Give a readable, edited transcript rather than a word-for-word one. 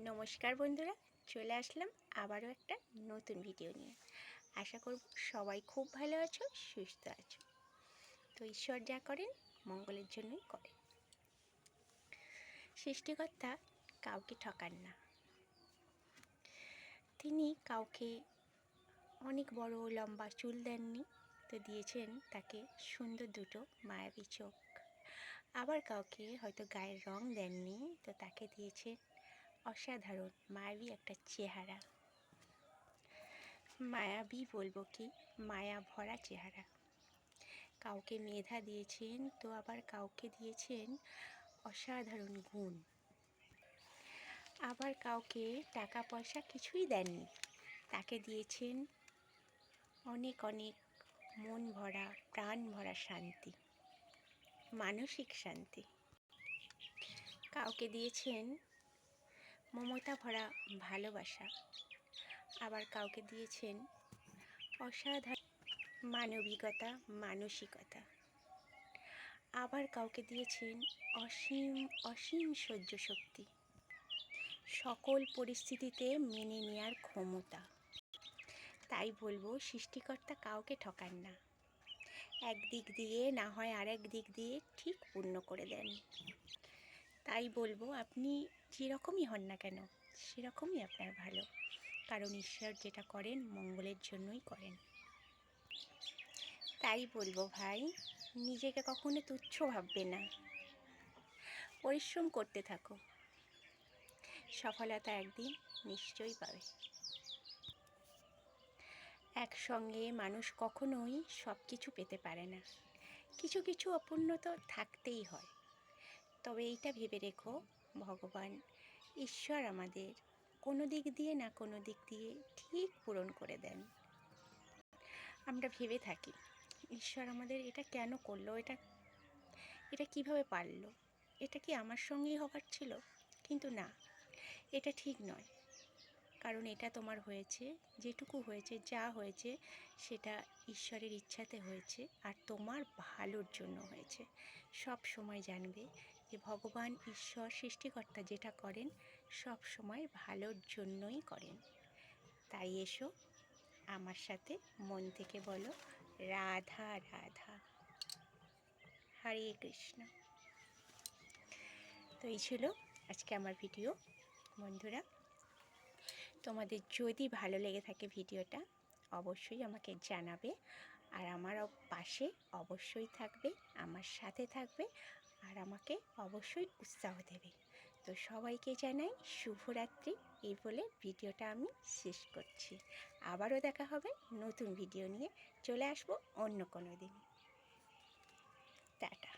নমস্কার বন্ধুরা, চলে আসলাম আবারও একটা নতুন ভিডিও নিয়ে। আশা করব সবাই খুব ভালো আছো, সুস্থ আছো। তো ঈশ্বর যা করেন মঙ্গলের জন্যই করেন। সৃষ্টিকর্তা কাউকে ঠকান না। তিনি কাউকে অনেক বড় লম্বা চুল দেননি, তো দিয়েছেন তাকে সুন্দর দুটো মায়াবী চোখ। আবার কাউকে হয়তো গায়ের রং দেননি, তো তাকে দিয়েছেন অসাধারণ মায়াবী একটা চেহারা। মায়াবী বলবো কি, মায়া ভরা চেহারা। কাউকে মেধা দিয়েছেন, তো আবার কাউকে দিয়েছেন অসাধারণ গুণ। আবার কাউকে টাকা পয়সা কিছুই দেননি, তাকে দিয়েছেন অনেক অনেক মন ভরা প্রাণ ভরা শান্তি, মানসিক শান্তি। কাউকে দিয়েছেন মমতা ভরা ভালোবাসা, আবার কাউকে দিয়েছেন অসাধারণ মানবিকতা, মানসিকতা। আবার কাউকে দিয়েছেন অসীম অসীম সহ্য শক্তি, সকল পরিস্থিতিতে মেনে নেওয়ার ক্ষমতা। তাই বলবো, সৃষ্টিকর্তা কাউকে ঠকান না। একদিক দিয়ে না হয় আরেক দিক দিয়ে ঠিক পূর্ণ করে দেন। তাই বলবো, আপনি যেরকমই হন না কেন সেরকমই আপনার ভালো, কারণ ঈশ্বর যেটা করেন মঙ্গলের জন্যই করেন। তাই বলবো ভাই, নিজেকে কখনো তুচ্ছ ভাববে না, পরিশ্রম করতে থাকো, সফলতা একদিন নিশ্চয়ই পাবে। একসঙ্গে মানুষ কখনোই সব কিছু পেতে পারে না, কিছু কিছু অপূর্ণতা থাকতেই হয়। তবে এইটা ভেবে রেখো, ভগবান ঈশ্বর আমাদের কোনো দিক দিয়ে না কোনো দিক দিয়ে ঠিক পূরণ করে দেন। আমরা ভেবে থাকি ঈশ্বর আমাদের এটা কেন করলো, এটা কিভাবে পারলো, এটা কি আমার সঙ্গেই হবার ছিল? কিন্তু না, এটা ঠিক নয়। কারণ এটা তোমার হয়েছে, যেটুকু হয়েছে, যা হয়েছে সেটা ঈশ্বরের ইচ্ছাতে হয়েছে, আর তোমার ভালোর জন্য হয়েছে। সব সময় জানবে যে ভগবান ঈশ্বর সৃষ্টিকর্তা যেটা করেন সব সময় ভালোর জন্যই করেন। তাই এসো আমার সাথে মন থেকে বলো রাধা রাধা, হরে কৃষ্ণ। তো এই ছিল আজকে আমার ভিডিও। বন্ধুরা, তোমাদের যদি ভালো লেগে থাকে ভিডিওটা, অবশ্যই আমাকে জানাবে, আর আমার পাশে অবশ্যই থাকবে, আমার সাথে থাকবে, আর আমাকে অবশ্যই উৎসাহ দেবে। তো সবাইকে জানাই শুভরাত্রি, এই বলে ভিডিওটা আমি শেষ করছি। আবারও দেখা হবে নতুন ভিডিও নিয়ে, চলে আসবো অন্য কোনো দিন। টাটা।